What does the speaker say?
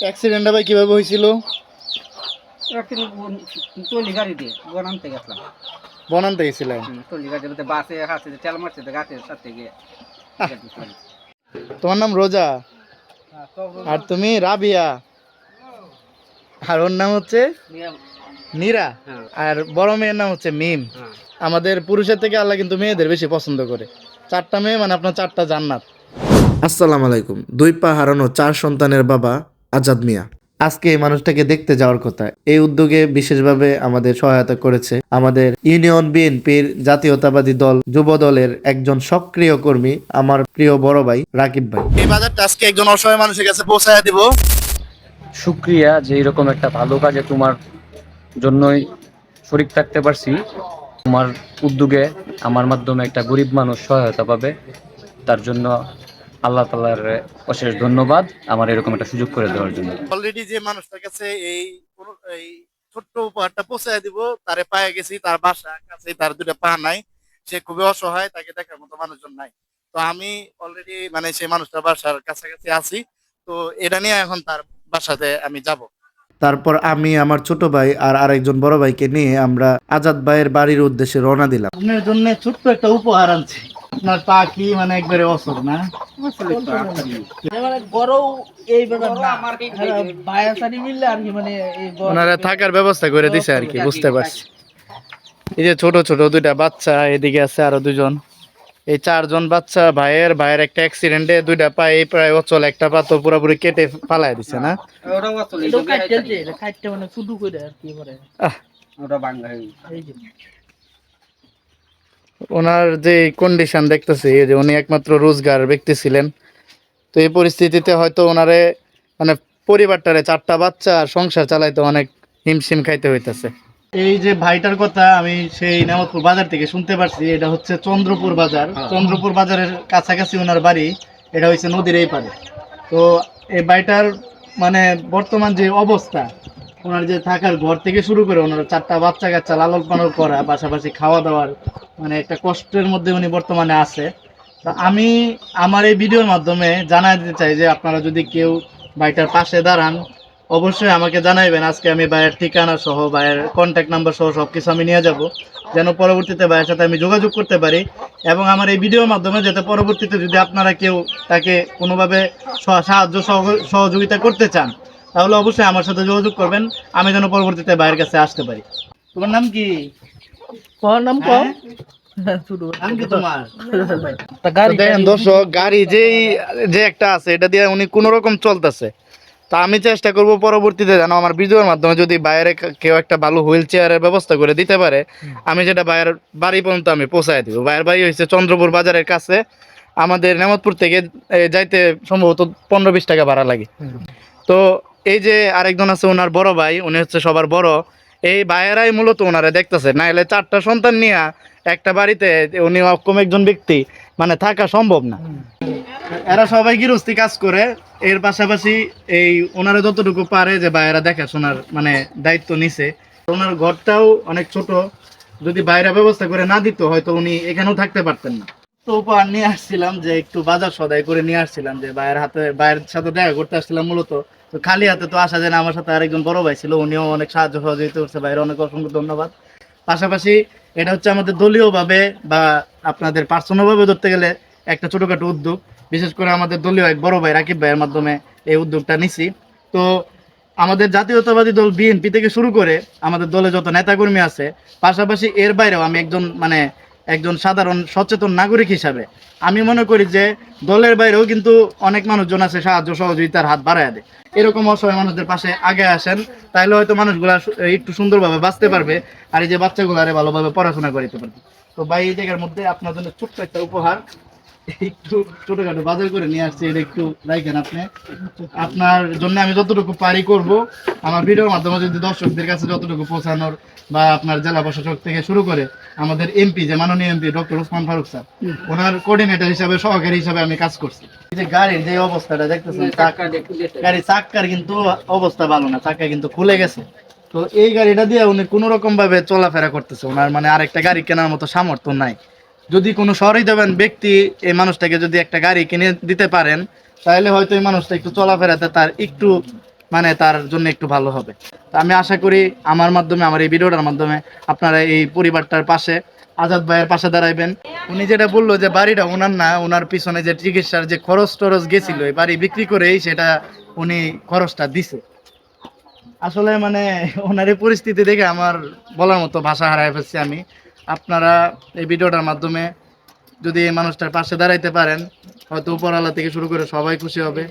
অ্যাক্সিডেন্টটা ভাই কিভাবে হয়েছিল? টলি গাড়ি দিয়ে বনান্তে গেছিলাম। বনান্তে গেছিলেন? টলি গাড়ি বলতে বাসে হাতে তেল মারছে তো গাছের সাথে গিয়ে আহ, তোমার নাম রোজা আর তুমি রাবিয়া, আর ওর নাম হচ্ছে নীরা, আর বড় মেয়ের নাম হচ্ছে মিম। আমাদের পুরুষের থেকে আল্লাহ কিন্তু মেয়েদের বেশি পছন্দ করে। 4টা মেয়ে মানে আপনার 4টা জান্নাত। আসসালামু আলাইকুম। 2 পা হারানো 4 সন্তানের বাবা আজাদ মিয়া আজকে এই মানুষটাকে দেখতে যাওয়ার কথা। এই উদ্যোগে বিশেষভাবে আমাদের সহায়তা করেছে আমাদের ইউনিয়ন বিএনপির জাতীয়তাবাদী দল যুব দলের একজন সক্রিয় কর্মী, আমার প্রিয় বড় ভাই রাকিব ভাই। এই বাজারটা আজকে একজন অসহায় মানুষের কাছে পৌঁছায় দিব। শুক্রিয়া যে এরকম একটা ভালো কাজে তোমার জন্যই শরীক থাকতে পারছি। তোমার উদ্যোগে আমার মাধ্যমে একটা গরিব মানুষ সহায়তা পাবে, তার জন্য আল্লাহ তাআলার অশেষ ধন্যবাদ আমার এরকম একটা সুযোগ করে দেওয়ার জন্য। অলরেডি যে মানুষটার কাছে এই ছোট্ট উপহারটা পৌঁছায় দিব, তারে পায়ে গেছি, তার বাসা কাছে, তার 2টা পা নাই, সে খুবই অসহায়, তাকে দেখার মতো মানুষজন নাই। তো আমি অলরেডি মানে সেই মানুষটার বাসার কাছাকাছি আছি। তো এটা নিয়ে এখন তার বাসাতে আমি যাব। তারপর আমি আমার ছোট ভাই আর আরেকজন বড় ভাইকে নিয়ে আমরা আজাদ ভাইয়ের বাড়ির উদ্দেশ্যে রওনা দিলাম। আপনার জন্য ছোট্ট একটা উপহার আনছি। আপনার পা কি মানে একবারে অসর না? ওনারা থাকার ব্যবস্থা করে দিছে আর কি, বুঝতে পারছি। এই যে ছোট ছোট 2টা বাচ্চা, এদিকে আছে আরো 2জন, এই 4জন বাচ্চা। ভাইয়ের একটা অ্যাক্সিডেন্টে 2টা পা এই প্রায় অচল, একটা পা তো পুরোপুরি কেটে ফালাই দিছে না? আহ, ওনার যে কন্ডিশন দেখতেছি, এই যে উনি একমাত্র রোজগার ব্যক্তি ছিলেন। তো এই পরিস্থিতিতে হয়তো ওনারে মানে পরিবারটারে 4টা বাচ্চা আর সংসার চালাইতে অনেক হিমশিম খাইতে হইতেছে। এই যে ভাইটার কথা আমি সেই নেমতপুর বাজার থেকে শুনতে পারছি, এটা হচ্ছে চন্দ্রপুর বাজার। চন্দ্রপুর বাজারের কাছাকাছি ওনার বাড়ি, এটা হচ্ছে নদীর এই পারে। তো এই ভাইটার মানে বর্তমান যে অবস্থা, ওনার যে থাকার ঘর থেকে শুরু করে ওনার 4টা বাচ্চা কাচ্চা লালন পালন করা, পাশাপাশি খাওয়া দাওয়ার মানে একটা কষ্টের মধ্যে উনি বর্তমানে আছে। তো আমি আমার এই ভিডিওর মাধ্যমে জানাই দিতে চাই যে আপনারা যদি কেউ ভাইটার পাশে দাঁড়ান, অবশ্যই আমাকে জানাইবেন। আজকে আমি ভাইয়ের ঠিকানা সহ ভাইয়ের কন্ট্যাক্ট নাম্বার সহ সব কিছু আমি নিয়ে যাব, যেন পরবর্তীতে ভাইয়ের সাথে আমি যোগাযোগ করতে পারি। এবং আমার এই ভিডিওর মাধ্যমে যাতে পরবর্তীতে যদি আপনারা কেউ তাকে কোনোভাবে সাহায্য সহযোগিতা করতে চান, তাহলে অবশ্যই আমার সাথে যোগাযোগ করবেন, আমি যেন পরবর্তীতে ভাইয়ের কাছে আসতে পারি। তোমার নাম কি? নাম কম দেখেন দর্শক, গাড়ি যে একটা আছে, এটা দিয়ে উনি কোন রকম চলতেছে। তা আমি চেষ্টা করব পরবর্তীতে যেন আমার ভিডিওর মাধ্যমে যদি বাইরে কেউ একটা ভালো হুইল চেয়ারের ব্যবস্থা করে দিতে পারে, আমি যেটা বাইরের বাড়ি পর্যন্ত আমি পৌঁছায় দিব। বাইরের বাড়ি হচ্ছে চন্দ্রপুর বাজারের কাছে, আমাদের নেমতপুর থেকে যাইতে সম্ভবত 15-20 টাকা ভাড়া লাগে। তো এই যে আরেকজন আছে ওনার বড় ভাই, উনি হচ্ছে সবার বড়। এই ভাইয়েরাই মূলত ওনারা দেখতেছে, না হলে 4টা সন্তান নিয়ে একটা বাড়িতে উনি অক্ষম একজন ব্যক্তি মানে থাকা সম্ভব না। এরা সবাই গৃহস্থী কাজ করে, এর পাশাপাশি এই ওনারা যতটুকু পারে যে ভাইয়েরা দেখাশোনার মানে দায়িত্ব নিছে। ওনার ঘরটাও অনেক ছোট, যদি বাইরে ব্যবস্থা করে না দিত হয়তো উনি এখানেও থাকতে পারতেন না। তো উপহার নিয়ে আসছিলাম, যে একটু বাজার সদাই করে নিয়ে আসছিলাম, যে ভাইয়ের সাথে দেখা করতে আসছিলাম মূলত। তো খালি হাতে তো আসা যায় না, আমার সাথে আরেকজন বড় ভাই ছিল, উনিও অনেক সাহায্য সহযোগিতা করছে, ভাইয়ের অনেক অসংখ্য ধন্যবাদ। পাশাপাশি এটা হচ্ছে আমাদের দলীয়ভাবে বা আপনাদের পার্সোনাল ভাবে ধরতে গেলে একটা ছোটখাটো উদ্যোগ, বিশেষ করে আমাদের দলীয় এক বড় ভাই রাকিব ভাইয়ের মাধ্যমে এই উদ্যোগটা নিছি। তো আমাদের জাতীয়তাবাদী দল বিএনপি থেকে শুরু করে আমাদের দলে যত নেতাকর্মী আছে, পাশাপাশি এর বাইরেও আমি একজন সাধারণ সচেতন নাগরিক হিসাবে আমি মনে করি যে দলের বাইরেও কিন্তু অনেক মানুষজন আছে সাহায্য সহযোগিতার হাত বাড়ায় দেয়। এরকম অসহায় মানুষদের পাশে আগে আসেন, তাইলে হয়তো মানুষগুলা একটু সুন্দরভাবে বাঁচতে পারবে, আর এই যে বাচ্চাগুলারে ভালোভাবে পড়াশোনা করতে পারবে। তো ভাই এই জায়গার মধ্যে আপনার জন্য ছোট্ট একটা উপহার, একটু ছোটখাটো বাজার করে নিয়ে আসছি, এটা একটু রাখেন আপনি। আপনার জন্য আমি যতটুকু পারি করব, আমার ভিডিওর মাধ্যমে যদি দর্শকদের কাছে যতটুকু পৌঁছানোর, বা আপনার জেলা প্রশাসক থেকে শুরু করে আমাদের এমপি যে মাননীয় MP doctor Osman Faruk sir, ওনার কোঅর্ডিনেটর হিসাবে সহকারী হিসাবে আমি কাজ করছি। এই যে গাড়ির যে অবস্থাটা দেখতেছেন, গাড়ি চাক্কার কিন্তু অবস্থা ভালো না, চাক্কা কিন্তু খুলে গেছে। তো এই গাড়িটা দিয়ে উনি কোনো রকম ভাবে চলাফেরা করতেছে, ওনার মানে আরেকটা গাড়ি কেনার মতো সামর্থ্য নাই। যদি কোনো সহৃদয়বান ব্যক্তি এই মানুষটাকে যদি একটা গাড়ি কিনে দিতে পারেন, তাহলে হয়তো এই মানুষটা একটু চলাফেরাতে তার একটু মানে তার জন্য একটু ভালো হবে। তো আমি আশা করি আমার মাধ্যমে, আমার এই ভিডিওটার মাধ্যমে আপনারা এই পরিবারটার পাশে, আজাদ ভাইয়ের পাশে দাঁড়াইবেন। উনি যেটা বললো যে বাড়িটা ওনার না, ওনার পিছনে যে চিকিৎসার যে খরচ টরচ গেছিল এই বাড়ি বিক্রি করেই সেটা উনি খরচটা দিছে। আসলে মানে ওনার এই পরিস্থিতি দেখে আমার বলার মতো ভাষা হারায় ফেলছি আমি। আপনারা এই ভিডিওটার মাধ্যমে যদি এই মানুষটার পাশে দাঁড়াইতে পারেন, হয়তো উপরওয়ালা থেকে শুরু করে সবাই খুশি হবে।